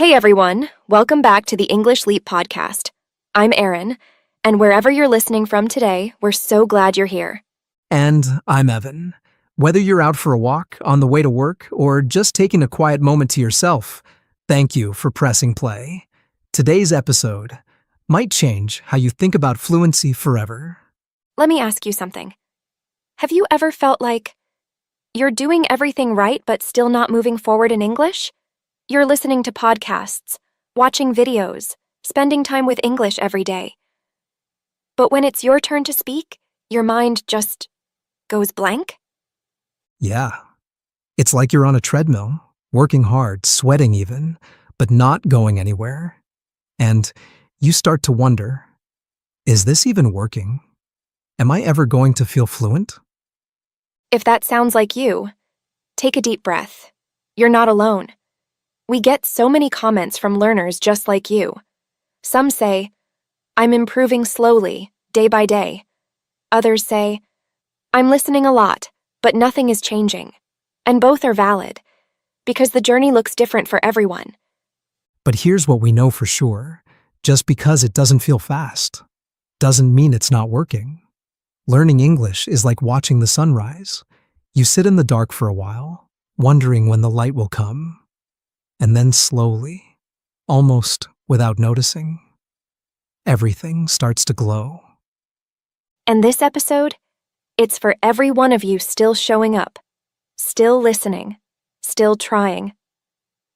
Hey everyone, welcome back to the English Leap podcast. I'm Erin, and wherever you're listening from today, we're so glad you're here. And I'm Evan. Whether you're out for a walk, on the way to work, or just taking a quiet moment to yourself, thank you for pressing play. Today's episode might change how you think about fluency forever. Let me ask you something. Have you ever felt like you're doing everything right but still not moving forward in English? You're listening to podcasts, watching videos, spending time with English every day. But when it's your turn to speak, your mind just goes blank? Yeah. It's like you're on a treadmill, working hard, sweating even, but not going anywhere. And you start to wonder, is this even working? Am I ever going to feel fluent? If that sounds like you, take a deep breath. You're not alone. We get so many comments from learners just like you. Some say, I'm improving slowly, day by day. Others say, I'm listening a lot, but nothing is changing. And both are valid, because the journey looks different for everyone. But here's what we know for sure. Just because it doesn't feel fast, doesn't mean it's not working. Learning English is like watching the sunrise. You sit in the dark for a while, wondering when the light will come. And then slowly, almost without noticing, everything starts to glow. And this episode, it's for every one of you still showing up, still listening, still trying.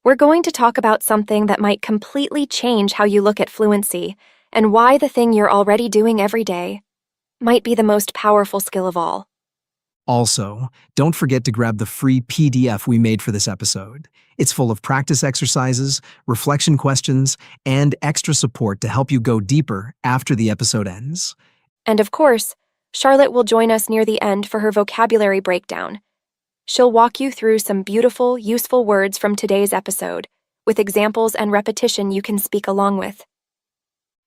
We're going to talk about something that might completely change how you look at fluency and why the thing you're already doing every day might be the most powerful skill of all. Also, don't forget to grab the free PDF we made for this episode. It's full of practice exercises, reflection questions, and extra support to help you go deeper after the episode ends. And of course, Charlotte will join us near the end for her vocabulary breakdown. She'll walk you through some beautiful, useful words from today's episode, with examples and repetition you can speak along with.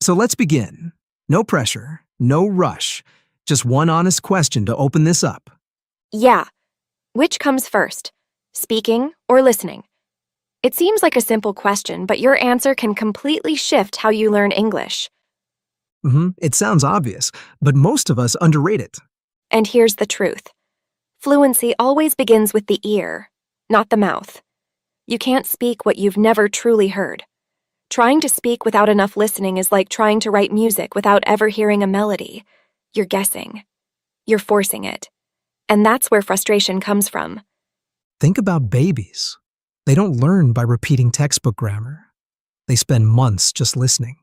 So let's begin. No pressure, no rush. Just one honest question to open this up. Yeah. Which comes first, speaking or listening? It seems like a simple question, but your answer can completely shift how you learn English. It sounds obvious, but most of us underrate it. And here's the truth. Fluency always begins with the ear, not the mouth. You can't speak what you've never truly heard. Trying to speak without enough listening is like trying to write music without ever hearing a melody. You're guessing. You're forcing it. And that's where frustration comes from. Think about babies. They don't learn by repeating textbook grammar. They spend months just listening,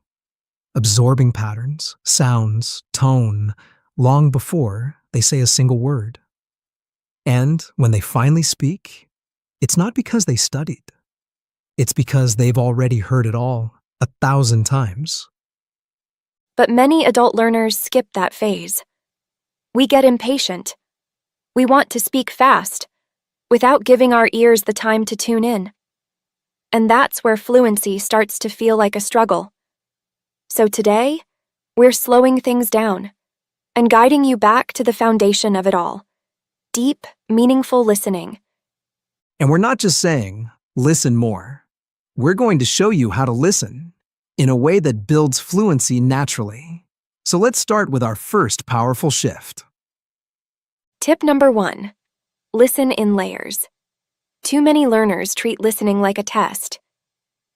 absorbing patterns, sounds, tone, long before they say a single word. And when they finally speak, it's not because they studied. It's because they've already heard it all 1,000 times. But many adult learners skip that phase. We get impatient. We want to speak fast, without giving our ears the time to tune in. And that's where fluency starts to feel like a struggle. So today, we're slowing things down and guiding you back to the foundation of it all. Deep, meaningful listening. And we're not just saying, listen more. We're going to show you how to listen in a way that builds fluency naturally. So let's start with our first powerful shift. Tip number 1. Listen in layers. Too many learners treat listening like a test.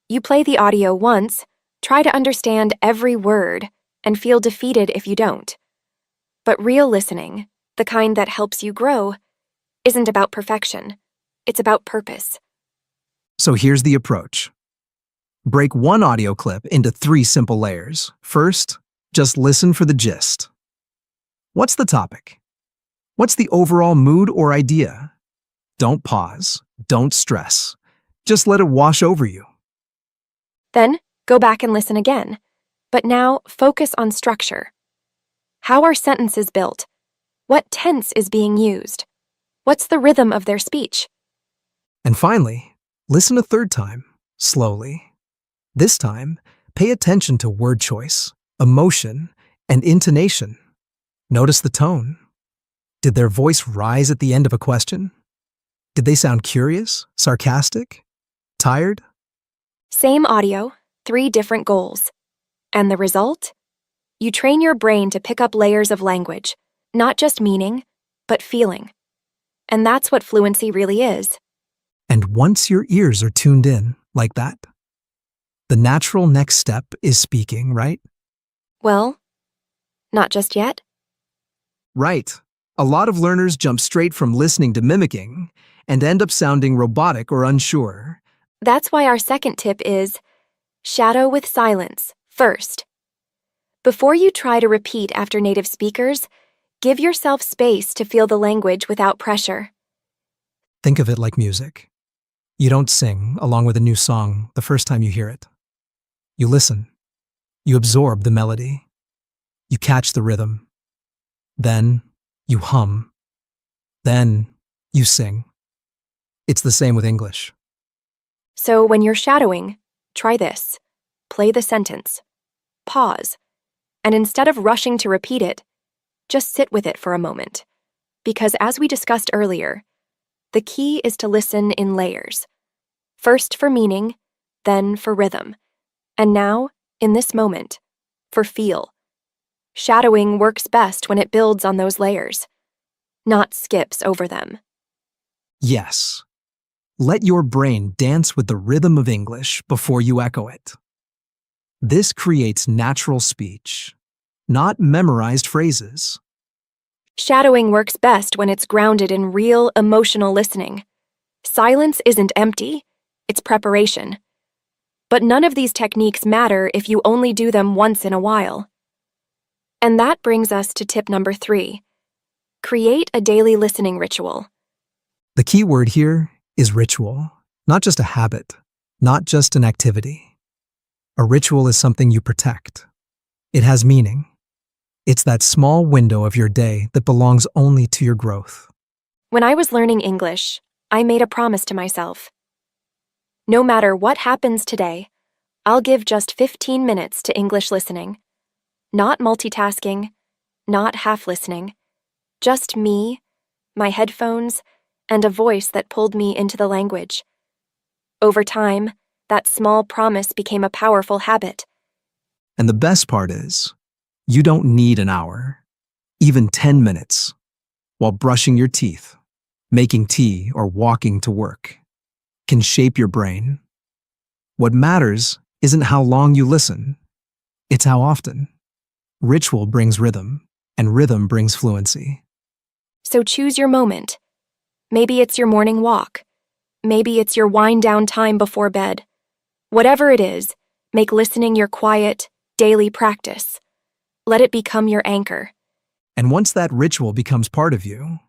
You play the audio once, try to understand every word, and feel defeated if you don't. But real listening, the kind that helps you grow, isn't about perfection. It's about purpose. So here's the approach. Break one audio clip into 3 simple layers. First, just listen for the gist. What's the topic? What's the overall mood or idea? Don't pause. Don't stress. Just let it wash over you. Then, go back and listen again. But now, focus on structure. How are sentences built? What tense is being used? What's the rhythm of their speech? And finally, listen a third time, slowly. This time, pay attention to word choice, emotion, and intonation. Notice the tone. Did their voice rise at the end of a question? Did they sound curious, sarcastic, tired? Same audio, 3 different goals. And the result? You train your brain to pick up layers of language, not just meaning, but feeling. And that's what fluency really is. And once your ears are tuned in, like that, the natural next step is speaking, right? Well, not just yet. Right. A lot of learners jump straight from listening to mimicking and end up sounding robotic or unsure. That's why our second tip is shadow with silence first. Before you try to repeat after native speakers, give yourself space to feel the language without pressure. Think of it like music. You don't sing along with a new song the first time you hear it. You listen. You absorb the melody. You catch the rhythm. Then you hum. Then you sing. It's the same with English. So when you're shadowing, try this. Play the sentence. Pause. And instead of rushing to repeat it, just sit with it for a moment. Because as we discussed earlier, the key is to listen in layers. First for meaning, then for rhythm. And now, in this moment, for feel. Shadowing works best when it builds on those layers, not skips over them. Yes. Let your brain dance with the rhythm of English before you echo it. This creates natural speech, not memorized phrases. Shadowing works best when it's grounded in real, emotional listening. Silence isn't empty, it's preparation. But none of these techniques matter if you only do them once in a while. And that brings us to tip number 3. Create a daily listening ritual. The key word here is ritual, not just a habit, not just an activity. A ritual is something you protect. It has meaning. It's that small window of your day that belongs only to your growth. When I was learning English, I made a promise to myself. No matter what happens today, I'll give just 15 minutes to English listening. Not multitasking, not half listening. Just me, my headphones, and a voice that pulled me into the language. Over time, that small promise became a powerful habit. And the best part is, you don't need an hour, even 10 minutes, while brushing your teeth, making tea, or walking to work, can shape your brain. What matters isn't how long you listen, it's how often. Ritual brings rhythm, and rhythm brings fluency. So choose your moment. Maybe it's your morning walk. Maybe it's your wind-down time before bed. Whatever it is, make listening your quiet, daily practice. Let it become your anchor. And once that ritual becomes part of you,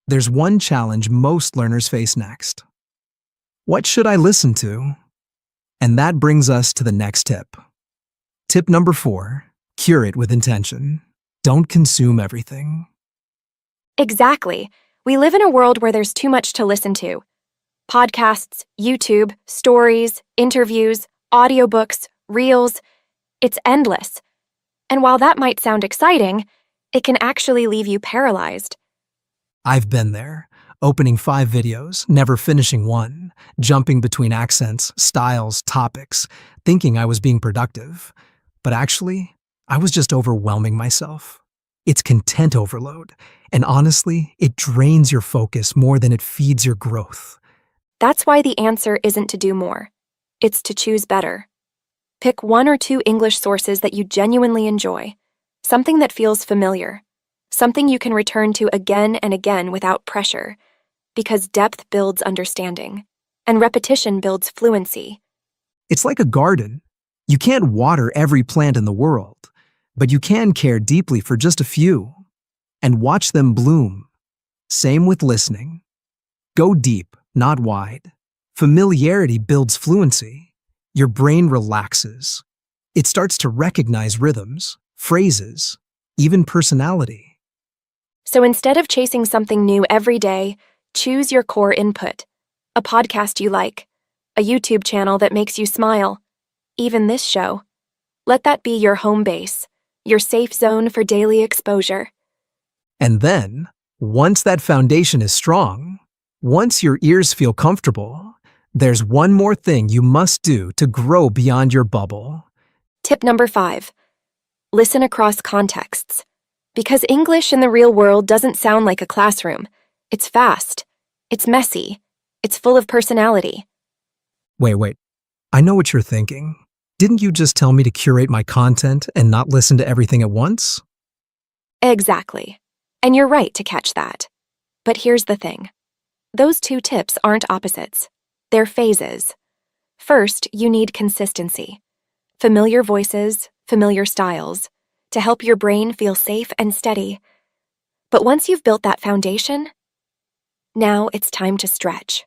there's one challenge most learners face next. What should I listen to? And that brings us to the next tip. Tip number 4, curate with intention. Don't consume everything. Exactly. We live in a world where there's too much to listen to. Podcasts, YouTube, stories, interviews, audiobooks, reels. It's endless. And while that might sound exciting, it can actually leave you paralyzed. I've been there, opening 5 videos, never finishing one, jumping between accents, styles, topics, thinking I was being productive. But actually, I was just overwhelming myself. It's content overload, and honestly, it drains your focus more than it feeds your growth. That's why the answer isn't to do more. It's to choose better. Pick 1 or 2 English sources that you genuinely enjoy, something that feels familiar, something you can return to again and again without pressure, because depth builds understanding, and repetition builds fluency. It's like a garden. You can't water every plant in the world, but you can care deeply for just a few and watch them bloom. Same with listening. Go deep, not wide. Familiarity builds fluency. Your brain relaxes. It starts to recognize rhythms, phrases, even personality. So instead of chasing something new every day, choose your core input. A podcast you like, a YouTube channel that makes you smile, even this show. Let that be your home base, your safe zone for daily exposure. And then, once that foundation is strong, once your ears feel comfortable, There's one more thing you must do to grow beyond your bubble. Tip number 5. Listen across contexts. Because English in the real world doesn't sound like a classroom. It's fast. It's messy. It's full of personality. Wait. I know what you're thinking. Didn't you just tell me to curate my content and not listen to everything at once? Exactly. And you're right to catch that. But here's the thing. Those two tips aren't opposites. They're phases. First, you need consistency. Familiar voices, familiar styles, to help your brain feel safe and steady. But once you've built that foundation, now it's time to stretch.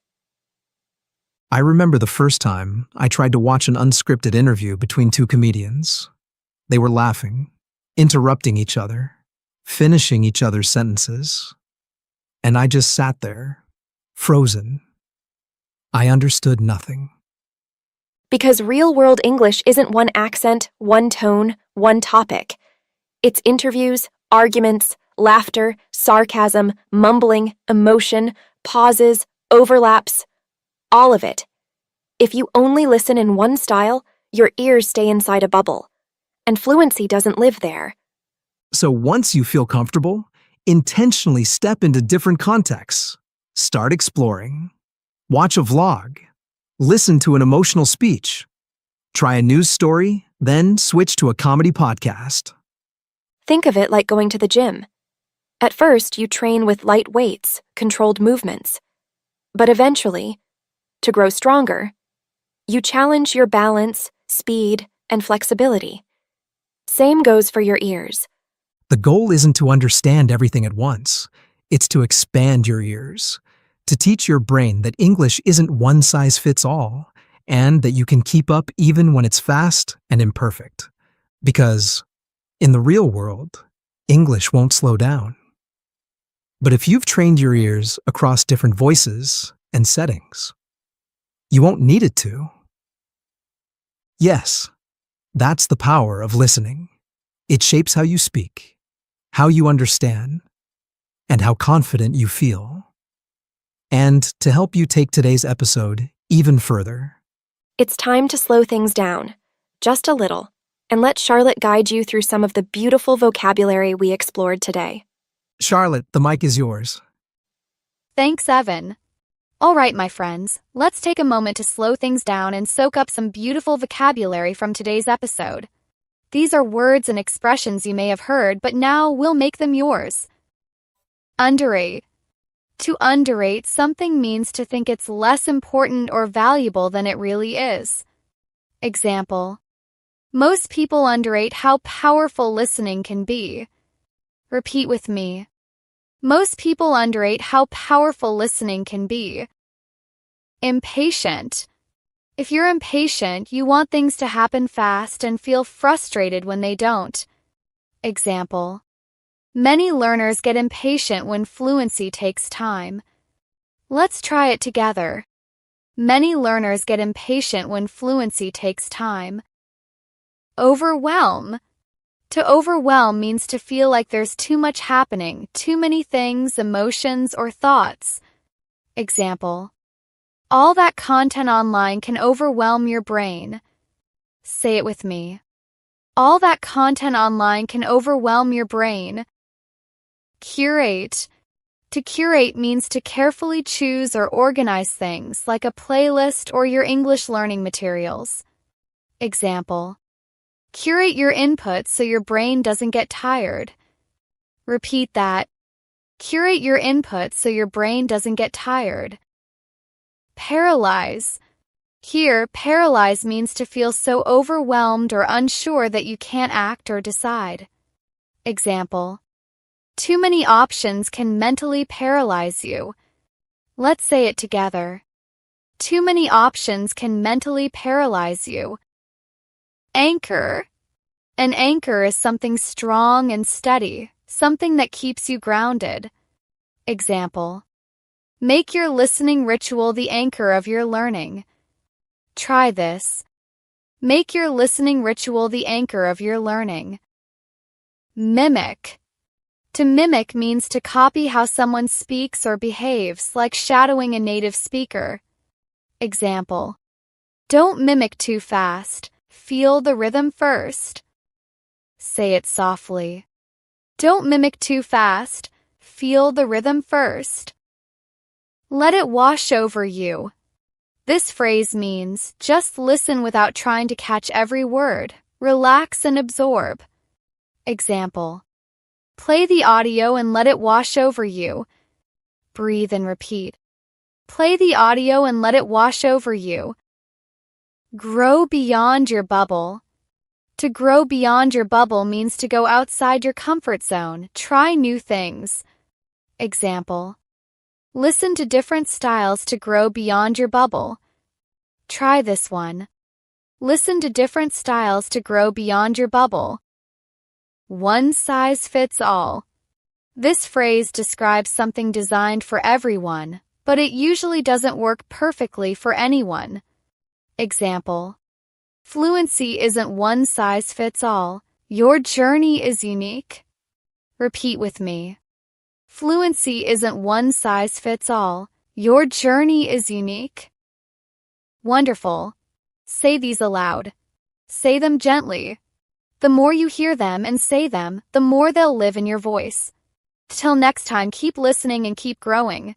I remember the first time I tried to watch an unscripted interview between two comedians. They were laughing, interrupting each other, finishing each other's sentences. And I just sat there, frozen. I understood nothing. Because real-world English isn't one accent, one tone, one topic. It's interviews, arguments, laughter, sarcasm, mumbling, emotion, pauses, overlaps, all of it. If you only listen in one style, your ears stay inside a bubble. And fluency doesn't live there. So once you feel comfortable, intentionally step into different contexts. Start exploring. Watch a vlog. Listen to an emotional speech. Try a news story, then switch to a comedy podcast. Think of it like going to the gym. At first, you train with light weights, controlled movements. But eventually, to grow stronger, you challenge your balance, speed, and flexibility. Same goes for your ears. The goal isn't to understand everything at once. It's to expand your ears, to teach your brain that English isn't one size fits all, and that you can keep up even when it's fast and imperfect. Because in the real world, English won't slow down. But if you've trained your ears across different voices and settings, you won't need it to. Yes, that's the power of listening. It shapes how you speak, how you understand, and how confident you feel. And to help you take today's episode even further, It's time to slow things down, just a little, and let Charlotte guide you through some of the beautiful vocabulary we explored today. Charlotte, the mic is yours. Thanks, Evan. All right, my friends, let's take a moment to slow things down and soak up some beautiful vocabulary from today's episode. These are words and expressions you may have heard, but now we'll make them yours. Underrate. To underrate something means to think it's less important or valuable than it really is. Example: most people underrate how powerful listening can be. Repeat with me. Most people underrate how powerful listening can be. Impatient. If you're impatient, you want things to happen fast and feel frustrated when they don't. Example: many learners get impatient when fluency takes time. Let's try it together. Many learners get impatient when fluency takes time. Overwhelm. To overwhelm means to feel like there's too much happening, too many things, emotions, or thoughts. Example: all that content online can overwhelm your brain. Say it with me. All that content online can overwhelm your brain. Curate. To curate means to carefully choose or organize things like a playlist or your English learning materials. Example: curate your inputs so your brain doesn't get tired. Repeat that. Curate your inputs so your brain doesn't get tired. Paralyze. Here, paralyze means to feel so overwhelmed or unsure that you can't act or decide. Example: too many options can mentally paralyze you. Let's say it together. Too many options can mentally paralyze you. Anchor. An anchor is something strong and steady, something that keeps you grounded. Example: make your listening ritual the anchor of your learning. Try this. Make your listening ritual the anchor of your learning. Mimic. To mimic means to copy how someone speaks or behaves, like shadowing a native speaker. Example: don't mimic too fast. Feel the rhythm first. Say it softly. Don't mimic too fast. Feel the rhythm first. Let it wash over you. This phrase means just listen without trying to catch every word. Relax and absorb. Example: play the audio and let it wash over you. Breathe and repeat. Play the audio and let it wash over you. Grow beyond your bubble. To grow beyond your bubble means to go outside your comfort zone, try new things. Example: listen to different styles to grow beyond your bubble. Try this one. Listen to different styles to grow beyond your bubble. One size fits all. This phrase describes something designed for everyone, but it usually doesn't work perfectly for anyone. Example: fluency isn't one size fits all. Your journey is unique. Repeat with me. Fluency isn't one size fits all. Your journey is unique. Wonderful. Say these aloud. Say them gently. The more you hear them and say them, the more they'll live in your voice. Till next time, keep listening and keep growing.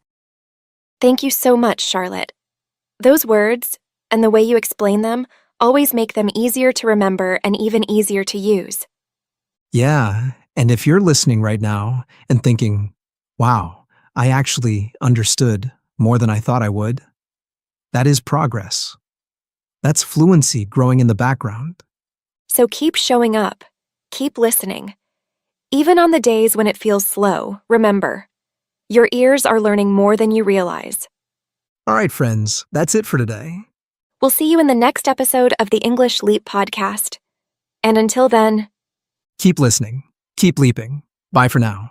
Thank you so much, Charlotte. Those words, and the way you explain them, always make them easier to remember and even easier to use. Yeah, and if you're listening right now and thinking, wow, I actually understood more than I thought I would, that is progress. That's fluency growing in the background. So keep showing up. Keep listening. Even on the days when it feels slow, remember, your ears are learning more than you realize. All right, friends, that's it for today. We'll see you in the next episode of the English Leap podcast. And until then, Keep listening. Keep leaping. Bye for now.